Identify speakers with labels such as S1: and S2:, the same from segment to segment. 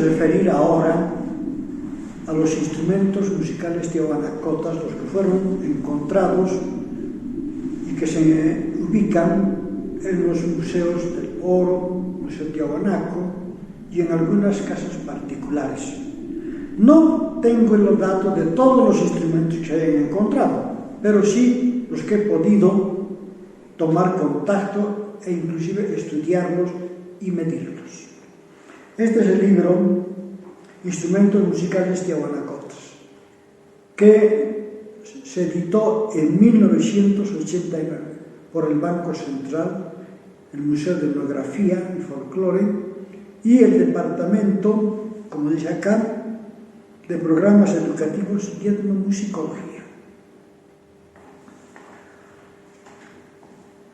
S1: referir ahora a los instrumentos musicales tiahuanacotas, los que fueron encontrados y que se ubican en los museos del Oro, Museo Tiahuanaco y en algunas casas particulares. No tengo el dato de todos los instrumentos que se hayan encontrado, pero sí los que he podido tomar contacto e inclusive estudiarlos y medirlos. Este es el libro Instrumentos musicales tiahuanacotas, que se editó en 1989 por el Banco Central, el Museo de Etnografía y Folclore y el Departamento, como dice acá, de Programas Educativos y Etnomusicología.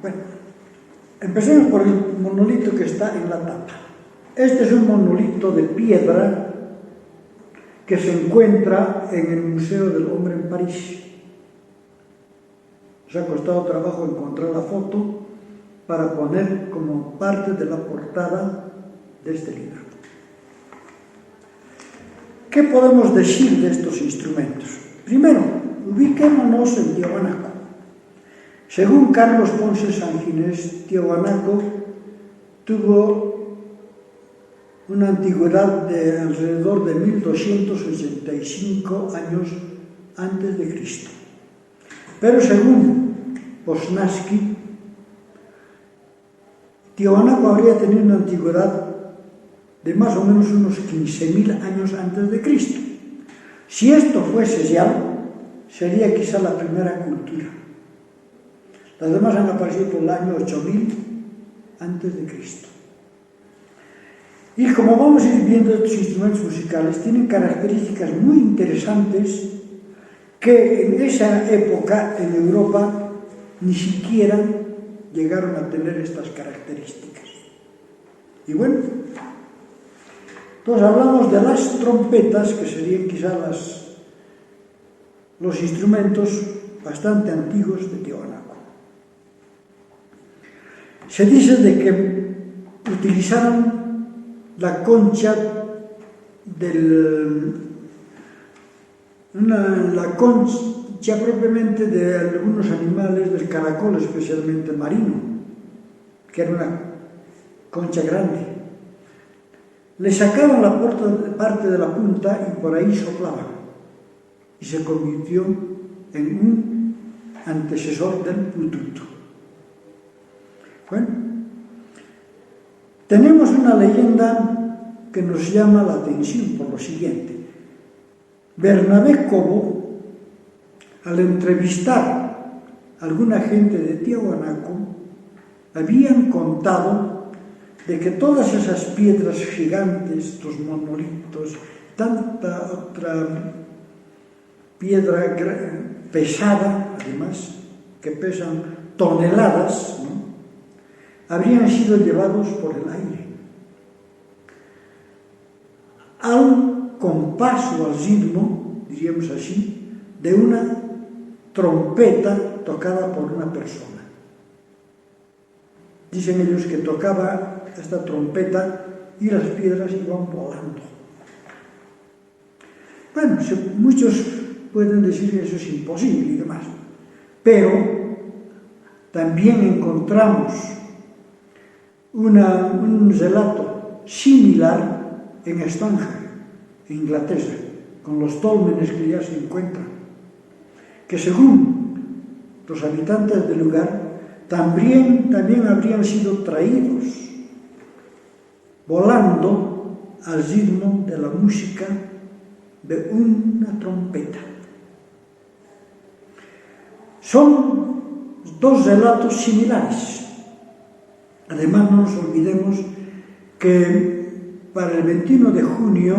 S1: Bueno, empecemos por el monolito que está en la tapa. Este es un monolito de piedra que se encuentra en el Museo del Hombre en París. Nos ha costado trabajo encontrar la foto para poner como parte de la portada de este libro. ¿Qué podemos decir de estos instrumentos? Primero, ubiquémonos en Tiahuanaco. Según Carlos Ponce Sanginés, Tiahuanaco tuvo una antigüedad de alrededor de 1285 años antes de Cristo. Pero según Posnansky, Tiahuanaco habría tenido una antigüedad de más o menos unos 15.000 años antes de Cristo. Si esto fuese ya, sería quizá la primera cultura. Las demás han aparecido por el año 8000 antes de Cristo. Y como vamos a ir viendo, estos instrumentos musicales tienen características muy interesantes que en esa época en Europa ni siquiera llegaron a tener estas características. Y bueno, entonces hablamos de las trompetas, que serían quizá los instrumentos bastante antiguos de Tiahuanaco. Se dice de que utilizaron la concha la concha propiamente de algunos animales, del caracol especialmente marino, que era una concha grande. Le sacaban la parte de la punta y por ahí soplaban, y se convirtió en un antecesor del pututu. Bueno, tenemos una leyenda que nos llama la atención por lo siguiente. Bernabé Cobo, al entrevistar a alguna gente de Tiahuanaco, habían contado de que todas esas piedras gigantes, estos monolitos, tanta otra piedra pesada, además, que pesan toneladas, ¿no?, habrían sido llevados por el aire al compás o al ritmo, diríamos así, de una trompeta tocada por una persona. Dicen ellos que tocaba esta trompeta y las piedras iban volando. Bueno, muchos pueden decir que eso es imposible y demás, pero también encontramos un relato similar en Stonehenge, en Inglaterra, con los dólmenes que ya se encuentran, que según los habitantes del lugar también habrían sido traídos volando al ritmo de la música de una trompeta. Son dos relatos similares. Además, no nos olvidemos que para el 21 de junio,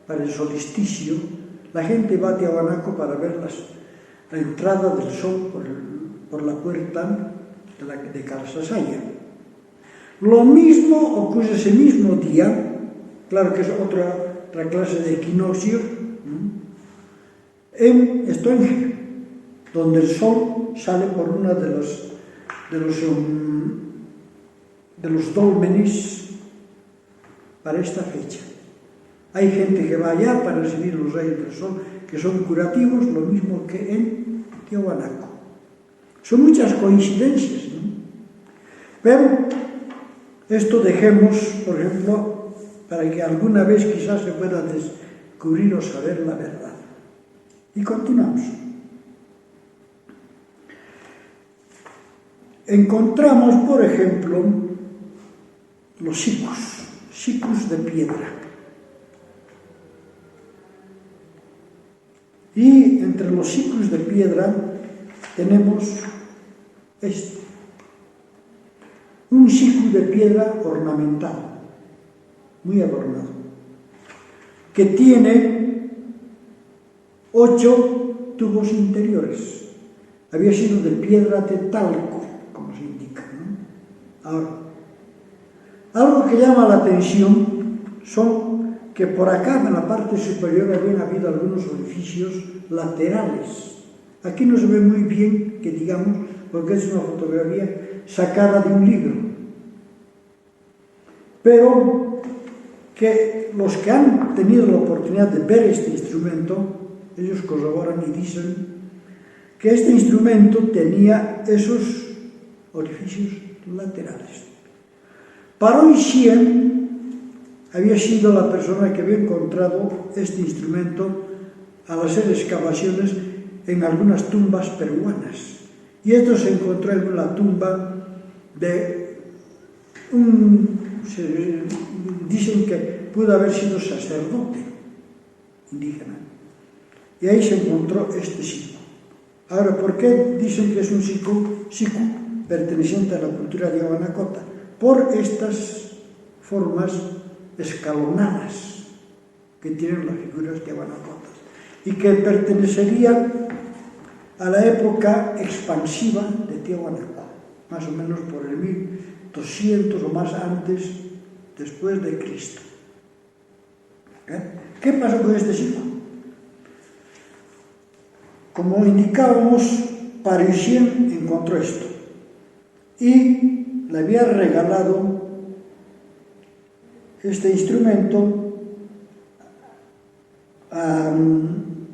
S1: para el solsticio, la gente va a Tiahuanaco para ver la entrada del sol por la puerta de Carsasaya. Lo mismo ocurre ese mismo día, claro que es otra clase de equinoccio, en Stonehenge, donde el sol sale por una de los dólmenes para esta fecha. Hay gente que va allá para recibir los rayos del sol, que son curativos, lo mismo que en Tiahuanaco. Son muchas coincidencias, ¿no? Pero esto dejemos, por ejemplo, para que alguna vez quizás se pueda descubrir o saber la verdad. Y continuamos. Encontramos, por ejemplo, los sicus de piedra. Y entre los sicus de piedra tenemos este. Un sicu de piedra ornamentado, muy adornado, que tiene 8 tubos interiores. Había sido de piedra de talco, como se indica, ¿no? Ahora, algo que llama la atención son que por acá, en la parte superior, habían habido algunos orificios laterales. Aquí no se ve muy bien, que digamos, porque es una fotografía sacada de un libro. Pero que los que han tenido la oportunidad de ver este instrumento, ellos corroboran y dicen que este instrumento tenía esos orificios laterales. Paró Ixien había sido la persona que había encontrado este instrumento al hacer excavaciones en algunas tumbas peruanas. Y esto se encontró en la tumba de dicen que pudo haber sido sacerdote indígena. Y ahí se encontró este sicu. Ahora, ¿por qué dicen que es un sicu perteneciente a la cultura de Tiahuanaco? Por estas formas escalonadas que tienen las figuras tiahuanacotas y que pertenecerían a la época expansiva de Tiahuanaco, más o menos por el 1200 o más antes, después de Cristo. ¿Qué pasó con este sicu? Como indicábamos, Parisien encontró esto y le había regalado este instrumento a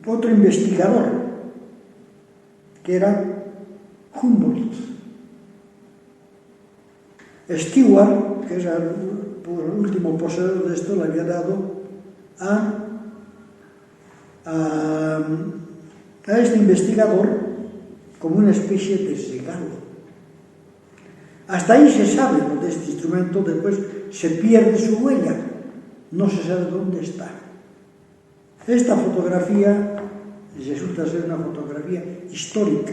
S1: otro investigador, que era Humboldt. Stewart, que es el último poseedor de esto, le había dado a este investigador como una especie de regalo. Hasta ahí se sabe lo de este instrumento, después se pierde su huella, no se sabe dónde está. Esta fotografía resulta ser una fotografía histórica.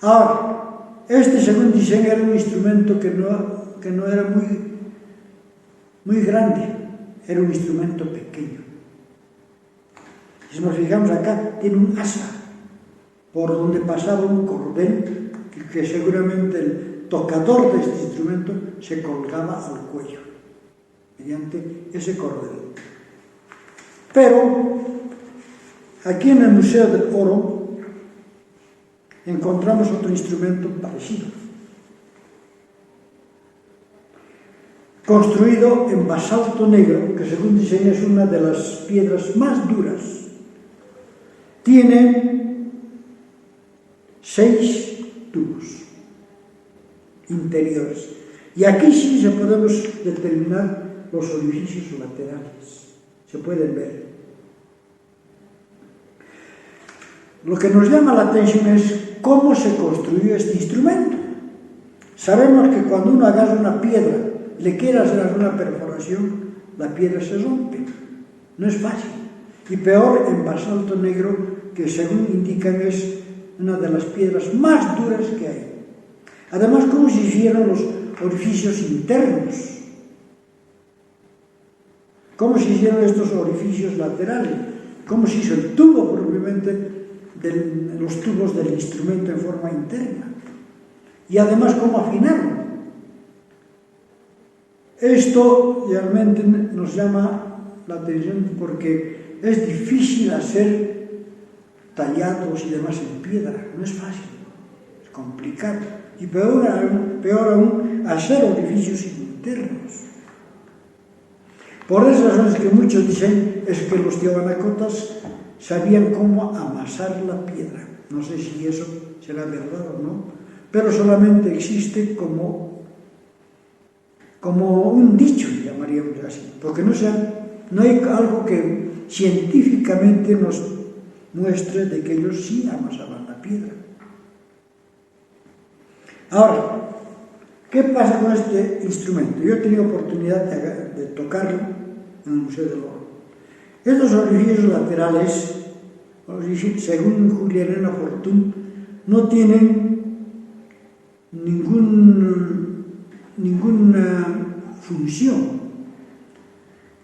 S1: Ahora, este, según dicen, era un instrumento que no era muy grande, era un instrumento pequeño. Si nos fijamos acá, tiene un asa por donde pasaba un cordel que seguramente el tocador de este instrumento se colgaba al cuello mediante ese cordel. Pero aquí en el Museo del Oro encontramos otro instrumento parecido, construido en basalto negro, que según dicen es una de las piedras más duras. Tiene 6 tubos interiores. Y aquí sí se podemos determinar los orificios laterales. Se pueden ver. Lo que nos llama la atención es cómo se construyó este instrumento. Sabemos que cuando uno agarra una piedra, le quiere hacer alguna perforación, la piedra se rompe. No es fácil. Y peor en basalto negro, que según indican es una de las piedras más duras que hay. Además, ¿cómo se hicieron los orificios internos? ¿Cómo se hicieron estos orificios laterales? ¿Cómo se hizo el tubo propiamente los tubos del instrumento en forma interna? Y además, ¿cómo afinaron? Esto realmente nos llama la atención porque es difícil hacer tallados y demás en piedra, no es fácil, es complicado. Y peor aún, hacer orificios internos. Por esas razones que muchos dicen es que los tiahuanacotas sabían cómo amasar la piedra. No sé si eso será verdad o no, pero solamente existe como un dicho, llamaríamos así, porque no hay algo que científicamente nos muestre de que ellos sí amasaban la piedra. Ahora, ¿qué pasa con este instrumento? Yo he tenido oportunidad de tocarlo en el Museo del Oro. Estos orificios laterales, según Julia Elena Fortún, no tienen ninguna función,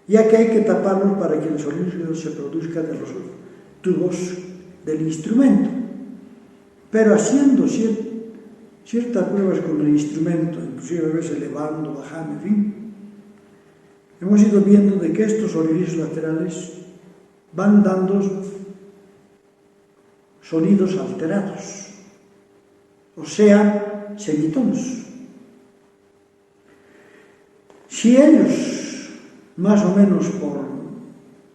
S1: ya que hay que taparlos para que el sonido se produzca de los tubos del instrumento. Pero haciendo ciertas pruebas con el instrumento, inclusive a veces elevando, bajando, en fin, hemos ido viendo de que estos orificios laterales van dando sonidos alterados, o sea, semitonos. Si ellos, más o menos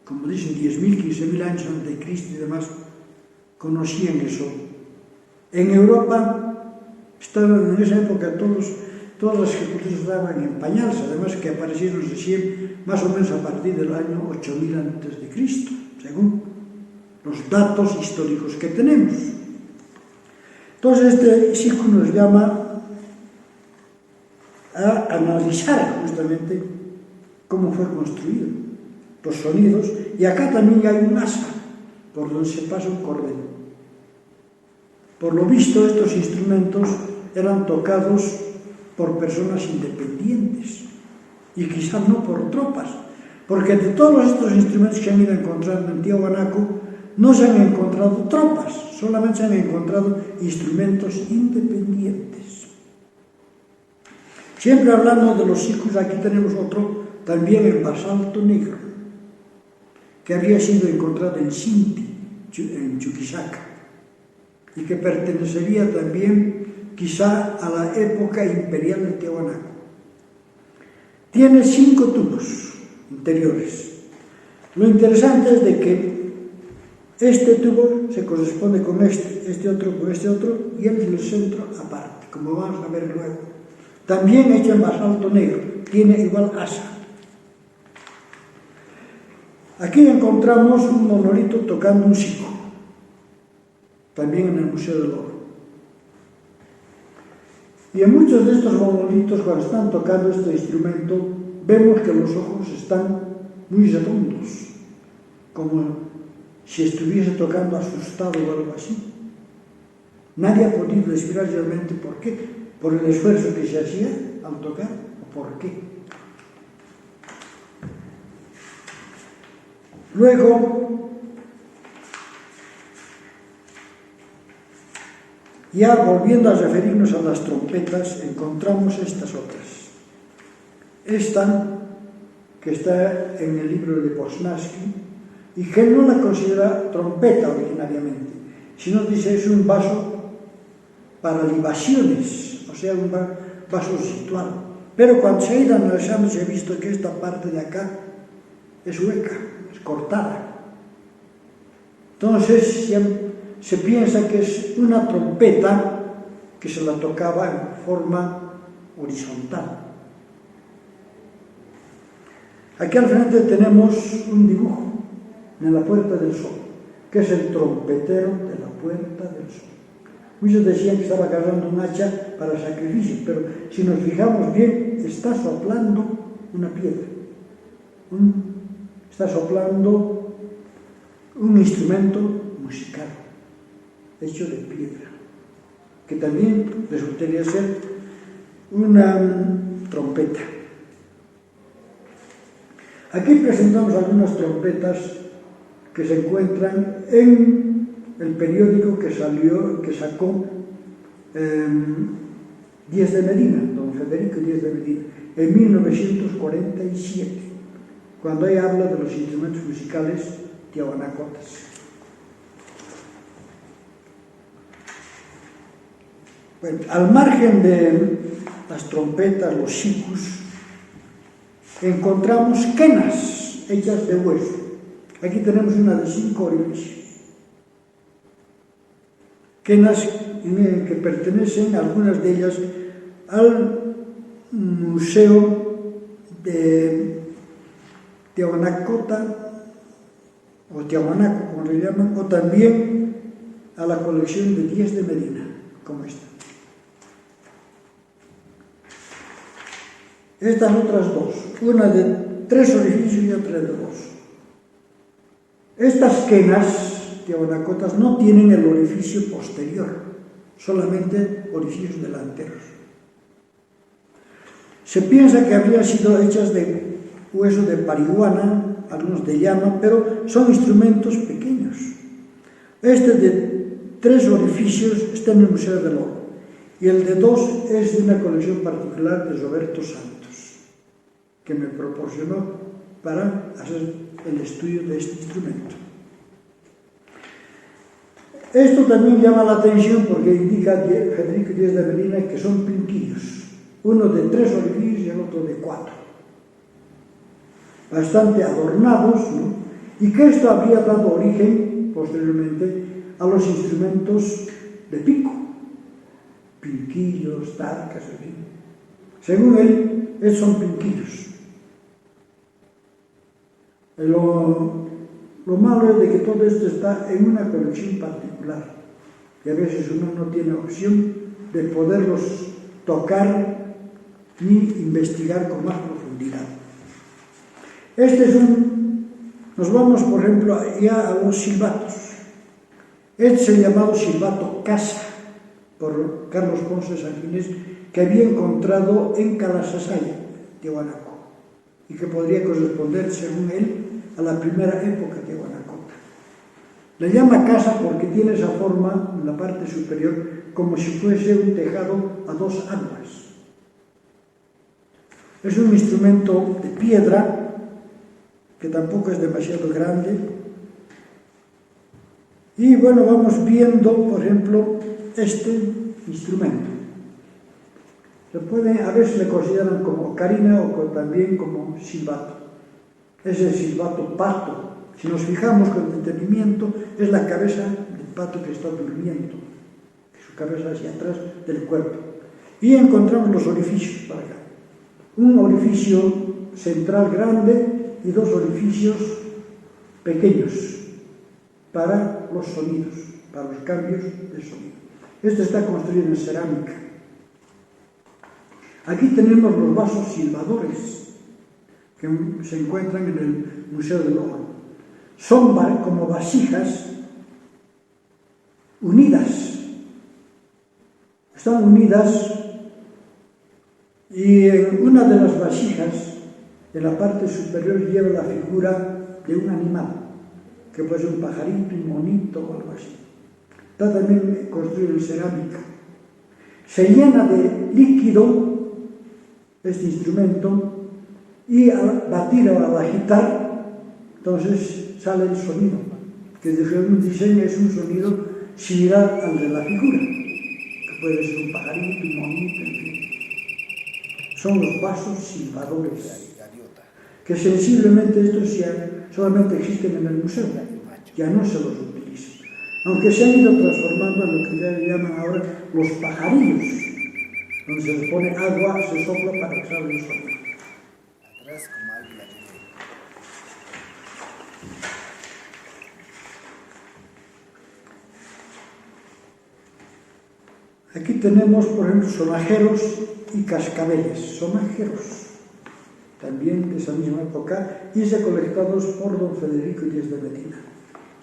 S1: como dicen, 10.000, 15.000 años antes de Cristo y demás, conocían eso, en Europa estaban en esa época todas las esculturas estaban en pañales, además que aparecieron recién más o menos a partir del año 8000 antes de Cristo, según los datos históricos que tenemos. Entonces este ciclo nos llama a analizar justamente cómo fue construido, los sonidos, y acá también hay un asa por donde se pasa un cordel. Por lo visto, estos instrumentos eran tocados por personas independientes y quizás no por tropas, porque de todos estos instrumentos que se han ido encontrando en Tiahuanaco no se han encontrado tropas, solamente se han encontrado instrumentos independientes. Siempre hablando de los sicus, aquí tenemos otro, también el basalto negro, que había sido encontrado en Sinti, en Chuquisaca, y que pertenecería también quizá a la época imperial de Tiahuanaco. Tiene 5 tubos interiores. Lo interesante es de que este tubo se corresponde con este otro con este otro, y el del centro aparte, como vamos a ver luego. También hecho en basalto negro, tiene igual asa. Aquí encontramos un monolito tocando un siku, también en el Museo del Oro. Y en muchos de estos monolitos, cuando están tocando este instrumento, vemos que los ojos están muy redondos, como si estuviese tocando asustado o algo así. Nadie ha podido descifrar realmente por qué, por el esfuerzo que se hacía al tocar, o por qué. Luego, ya volviendo a referirnos a las trompetas, encontramos estas otras. Esta, que está en el libro de Posnansky, y que no la considera trompeta originariamente, sino dice es un vaso para libaciones, o sea, un vaso ritual. Pero cuando se ha ido analizando, se ha visto que esta parte de acá es hueca, es cortada. Entonces se piensa que es una trompeta que se la tocaba en forma horizontal. Aquí al frente tenemos un dibujo en la Puerta del Sol, que es el trompetero de la Puerta del Sol. Muchos decían que estaba agarrando un hacha para sacrificio, pero si nos fijamos bien, está soplando una piedra. Está soplando un instrumento musical hecho de piedra, que también resultaría ser una trompeta. Aquí presentamos algunas trompetas que se encuentran en el periódico que sacó Díez de Medina, don Federico Díez de Medina, en 1947, cuando ella habla de los instrumentos musicales tiahuanacotas. Bueno, al margen de las trompetas, los sikus, encontramos quenas hechas de hueso. Aquí tenemos una de 5 orificios, que pertenecen, algunas de ellas, al Museo de Tiahuanacota, o Tiahuanaco, como le llaman, o también a la colección de 10 de Medina, como esta. Estas otras dos, una de 3 orificios y otra de 2. Estas quenas, tiahuanacotas, no tienen el orificio posterior, solamente orificios delanteros. Se piensa que habrían sido hechas de hueso de parihuana, algunos de llama, pero son instrumentos pequeños. Este de 3 orificios está en el Museo del Oro y el de 2 es de una colección particular de Roberto Santos, que me proporcionó para hacer el estudio de este instrumento. Esto también llama la atención porque indica Federico Díez de Medina que son pinquillos, uno de 3 orificios y el otro de 4, bastante adornados, ¿no? Y que esto habría dado origen posteriormente a los instrumentos de pico, pinquillos, tarcas, en fin. Según él, estos son pinquillos. Lo malo es de que todo esto está en una colección particular y a veces uno no tiene opción de poderlos tocar ni investigar con más profundidad. Nos vamos, por ejemplo, ya a los silbatos. Este es el llamado silbato casa, por Carlos Ponce Sanguinés, que había encontrado en Calasasaya, Tiahuanaco, y que podría corresponder, según él, a la primera época de Tiahuanacota. Le llama casa porque tiene esa forma en la parte superior como si fuese un tejado a 2 aguas. Es un instrumento de piedra que tampoco es demasiado grande. Y bueno, vamos viendo, por ejemplo, este instrumento. A veces le consideran como ocarina o también como silbato. Es el silbato pato. Si nos fijamos con detenimiento, es la cabeza del pato que está durmiendo, su cabeza hacia atrás del cuerpo. Y encontramos los orificios para acá. Un orificio central grande y 2 orificios pequeños para los sonidos, para los cambios de sonido. Esto está construido en cerámica. Aquí tenemos los vasos silbadores que se encuentran en el Museo del Oro. Son como vasijas unidas. Están unidas y en una de las vasijas, en la parte superior, lleva la figura de un animal, que puede ser un pajarito, un monito o algo así. Está también construido en cerámica. Se llena de líquido este instrumento y al batir o al agitar, entonces sale el sonido, que según dicen es un sonido similar al de la figura, que puede ser un pajarito, un monito, en fin. Son los vasos silbadores, que sensiblemente estos solamente existen en el museo, ya no se los utilizan, aunque se han ido transformando en lo que ya llaman ahora los pajarillos, donde se les pone agua, se sopla para que salga el sonido. Aquí tenemos, por ejemplo, sonajeros y cascabeles. Sonajeros, también de esa misma época, y recolectados por don Federico Díez de Medina.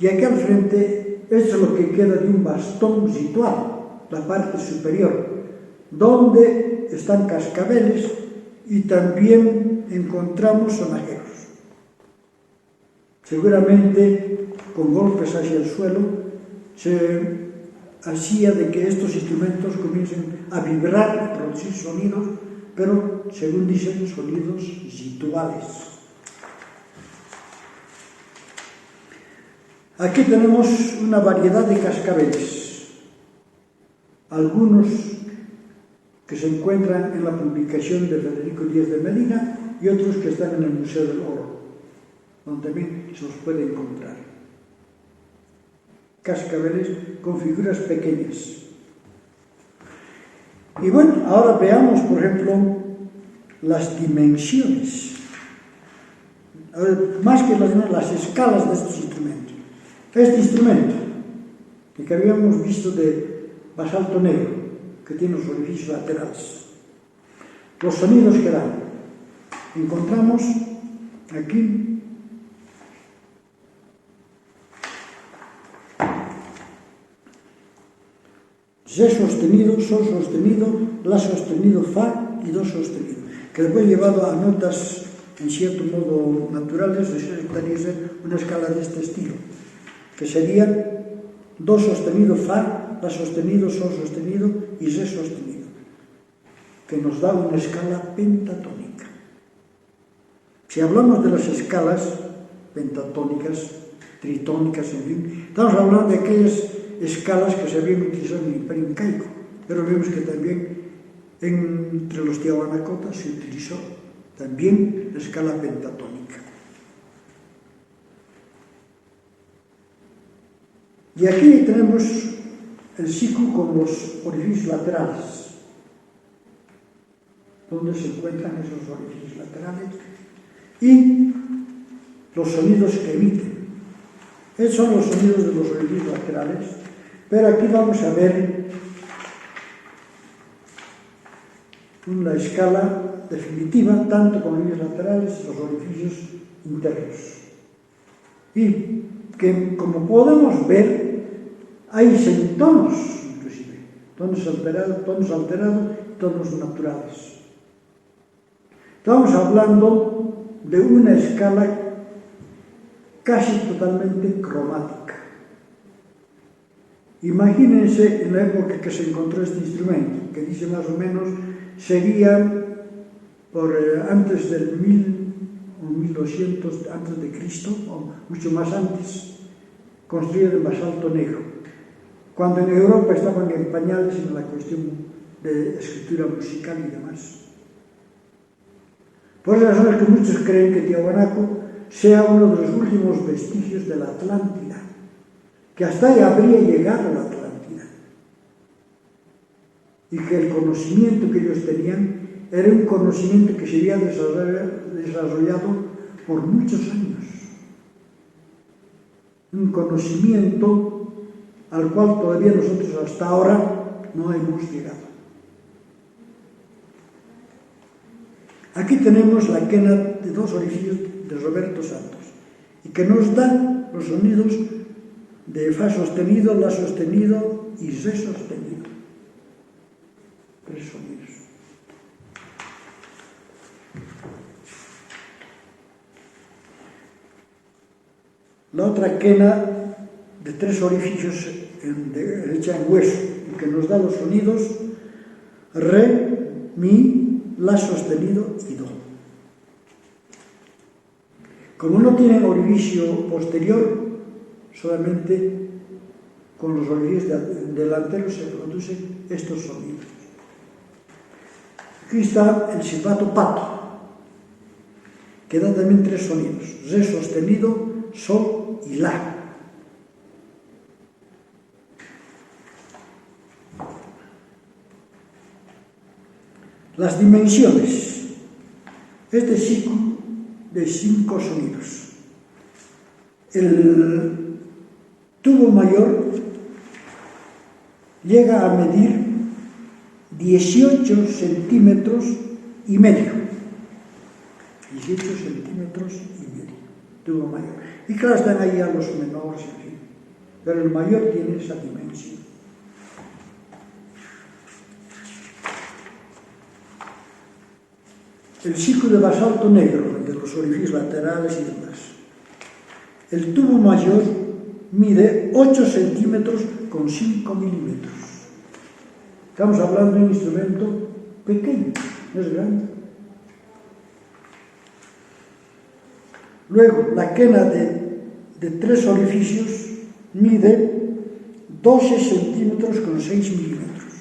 S1: Y aquí al frente, esto es lo que queda de un bastón situado, la parte superior, donde están cascabeles y también encontramos sonajeros. Seguramente, con golpes hacia el suelo, se hacía de que estos instrumentos comiencen a vibrar, a producir sonidos, pero, según dicen, sonidos rituales. Aquí tenemos una variedad de cascabeles, algunos que se encuentran en la publicación de Federico Díez de Medina y otros que están en el Museo del Oro. donde también se los puede encontrar. Cascabeles con figuras pequeñas. Y bueno, ahora veamos, por ejemplo, las dimensiones. Más que las escalas de estos instrumentos. Este instrumento, que habíamos visto de basalto negro, que tiene los orificios laterales, los sonidos que dan. Encontramos aquí re sostenido, sol sostenido, la sostenido, fa y do sostenido, que después llevado a notas en cierto modo naturales, resultaría ser una escala de este estilo, que sería do sostenido, fa, la sostenido, sol sostenido y re sostenido, que nos da una escala pentatónica. Si hablamos de las escalas pentatónicas, tritónicas, en fin, estamos hablando de aquellas escalas que se habían utilizado en el Imperio Incaico, pero vemos que también entre los Tiahuanacotas se utilizó también la escala pentatónica. Y aquí tenemos el siku con los orificios laterales, donde se encuentran esos orificios laterales y los sonidos que emiten. Esos son los sonidos de los orificios laterales, pero aquí vamos a ver una escala definitiva, tanto con orificios laterales y los orificios internos. Y que, como podemos ver, hay semitonos, inclusive, tonos alterados, tonos naturales. Estamos hablando de una escala casi totalmente cromática. Imagínense en la época que se encontró este instrumento, que dice más o menos sería antes del 1000 o 1200 antes de Cristo, o mucho más antes, construido en basalto negro, cuando en Europa estaban en pañales en la cuestión de escritura musical y demás. Por esas razones que muchos creen que Tiahuanaco sea uno de los últimos vestigios de la Atlántida, que hasta ahí habría llegado la Atlántida, y que el conocimiento que ellos tenían era un conocimiento que se había desarrollado por muchos años, un conocimiento al cual todavía nosotros hasta ahora no hemos llegado. Aquí tenemos la quena de dos orificios de Roberto Santos, y que nos da los sonidos de fa sostenido, la sostenido y re sostenido. Tres sonidos. La otra quena de tres orificios hecha en hueso, y que nos da los sonidos re, mi, la sostenido y do. Como no tienen orificio posterior, solamente con los orificios delanteros se producen estos sonidos. Aquí está el silbato pato, que da también tres sonidos: re sostenido, sol y la. Las dimensiones. Este siku de 5 sonidos. El tubo mayor llega a medir 18 centímetros y medio. 18 centímetros y medio, tubo mayor. Y claro, están ahí a los menores, en fin. Pero el mayor tiene esa dimensión. El siku de basalto negro, de los orificios laterales y demás. El tubo mayor mide 8 centímetros con 5 milímetros. Estamos hablando de un instrumento pequeño, no es grande. Luego, la quena de 3 orificios mide 12 centímetros con 6 milímetros.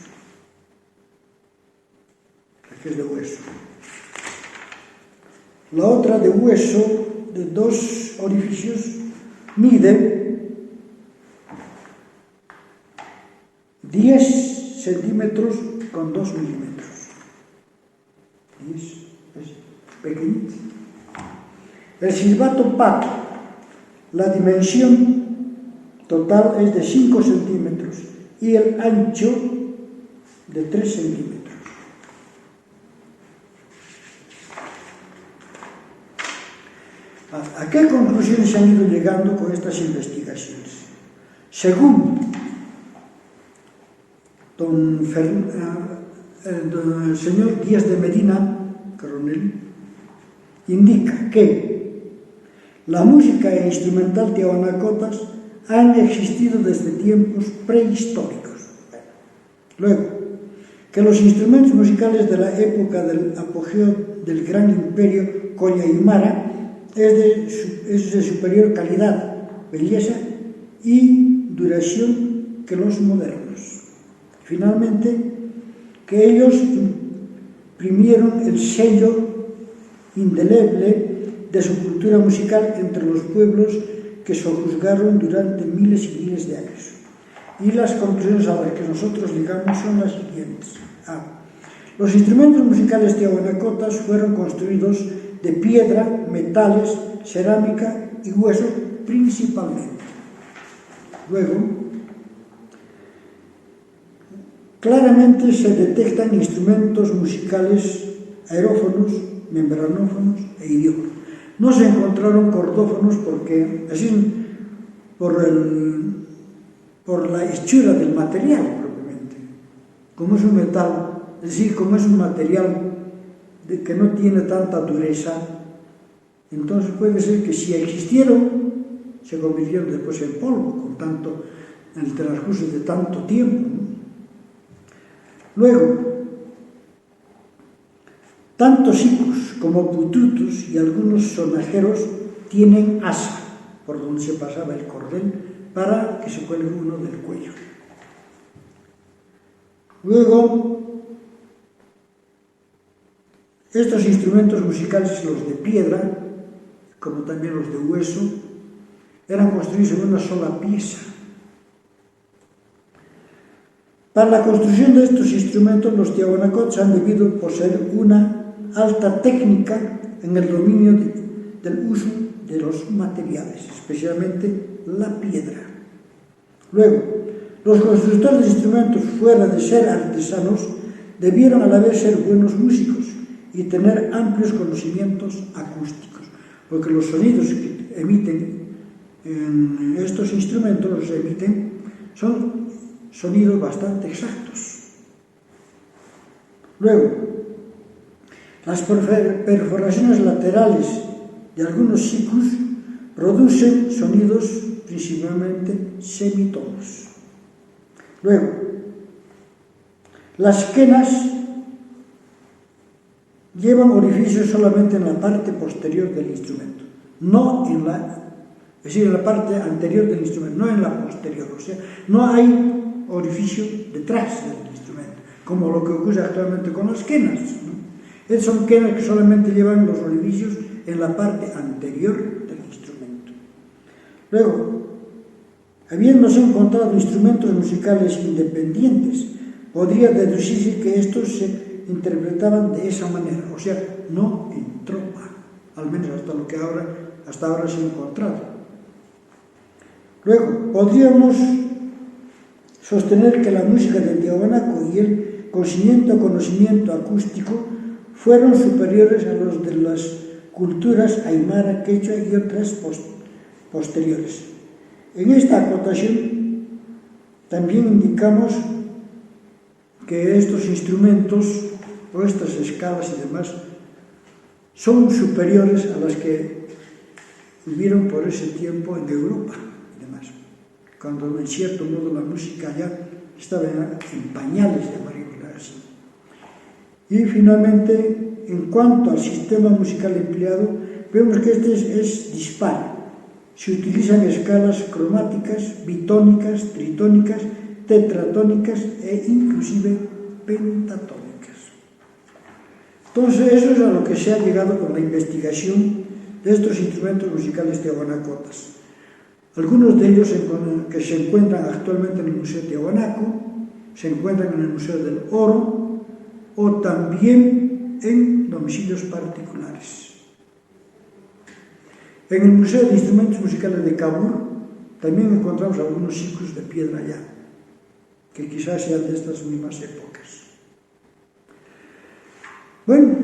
S1: Aquí es de hueso. La otra de hueso de 2 orificios mide 10 centímetros con 2 milímetros. 10, es pequeñito. El silbato pato, la dimensión total es de 5 centímetros y el ancho de 3 centímetros. ¿A qué conclusiones se han ido llegando con estas investigaciones? Según el señor Díaz de Medina, coronel, indica que la música e instrumental tiahuanacotas han existido desde tiempos prehistóricos. Luego, que los instrumentos musicales de la época del apogeo del gran imperio Colla Aymara es de superior calidad, belleza y duración que los modernos. Finalmente, que ellos imprimieron el sello indeleble de su cultura musical entre los pueblos que sojuzgaron durante miles y miles de años. Y las conclusiones a las que nosotros llegamos son las siguientes. Los instrumentos musicales tiahuanacotas fueron construidos de piedra, metales, cerámica y hueso principalmente. Luego, claramente se detectan instrumentos musicales aerófonos, membranófonos e idiófonos. No se encontraron cordófonos porque, así, por la hechura del material propiamente. Como es un metal, es decir, como es un material que no tiene tanta dureza, entonces puede ser que si existieron, se convirtieron después en polvo, con tanto, en el transcurso de tanto tiempo, ¿no? Luego, tanto sicus como pututus y algunos sonajeros tienen asa, por donde se pasaba el cordel, para que se cuelgue uno del cuello. Luego, estos instrumentos musicales, los de piedra, como también los de hueso, eran construidos en una sola pieza. Para la construcción de estos instrumentos, los tiahuanacotas han debido poseer una alta técnica en el dominio del uso de los materiales, especialmente la piedra. Luego, los constructores de instrumentos, fuera de ser artesanos, debieron a la vez ser buenos músicos y tener amplios conocimientos acústicos, porque los sonidos que emiten en estos instrumentos son sonidos bastante exactos. Luego, las perforaciones laterales de algunos sicus producen sonidos principalmente semitonos. Luego, las quenas llevan orificios solamente en la parte posterior del instrumento, es decir, en la parte anterior del instrumento, no en la posterior, o sea, no hay orificio detrás del instrumento, como lo que ocurre actualmente con las quenas, ¿no? Son quenas que solamente llevan los orificios en la parte anterior del instrumento. Luego, habiéndose encontrado instrumentos musicales independientes, podría deducirse que estos se interpretaban de esa manera, o sea, no en tropa, al menos hasta ahora se ha encontrado. Luego, podríamos sostener que la música de Tiahuanaco y el consiguiente conocimiento acústico fueron superiores a los de las culturas aymara, quechua y otras posteriores. En esta acotación también indicamos que estos instrumentos o estas escalas y demás son superiores a las que vivieron por ese tiempo en Europa y demás, cuando en cierto modo la música ya estaba en pañales, llamaríamos así. Y finalmente, en cuanto al sistema musical empleado, vemos que este es dispar. Se utilizan escalas cromáticas, bitónicas, tritónicas, tetratónicas e inclusive pentatónicas. Entonces, eso es a lo que se ha llegado con la investigación de estos instrumentos musicales tiahuanacotas. Algunos de ellos que se encuentran actualmente en el Museo Tiahuanaco, se encuentran en el Museo del Oro o también en domicilios particulares. En el Museo de Instrumentos Musicales de Cabur también encontramos algunos ciclos de piedra ya, que quizás sean de estas mismas épocas. Bueno,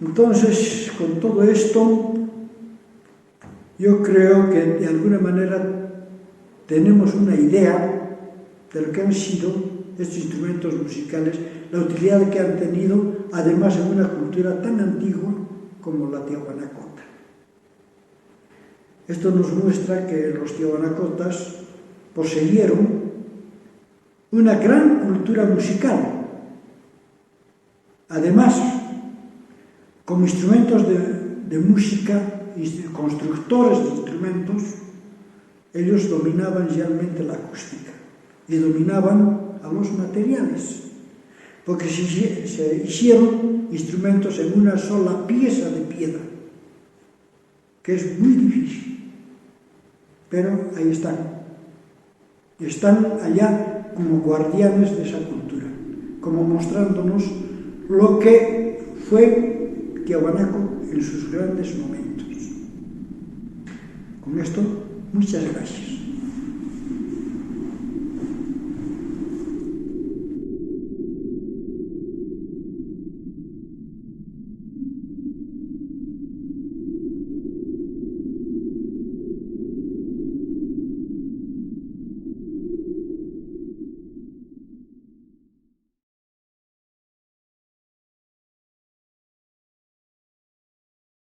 S1: entonces, con todo esto, yo creo que de alguna manera tenemos una idea de lo que han sido estos instrumentos musicales, la utilidad que han tenido, además en una cultura tan antigua como la tiahuanacota. Esto nos muestra que los tiahuanacotas poseyeron una gran cultura musical. Además, como instrumentos de música, constructores de instrumentos, ellos dominaban realmente la acústica y dominaban a los materiales, porque se hicieron instrumentos en una sola pieza de piedra, que es muy difícil, pero ahí están allá como guardianes de esa cultura, como mostrándonos lo que fue Tiahuanaco en sus grandes momentos. Con esto, muchas gracias.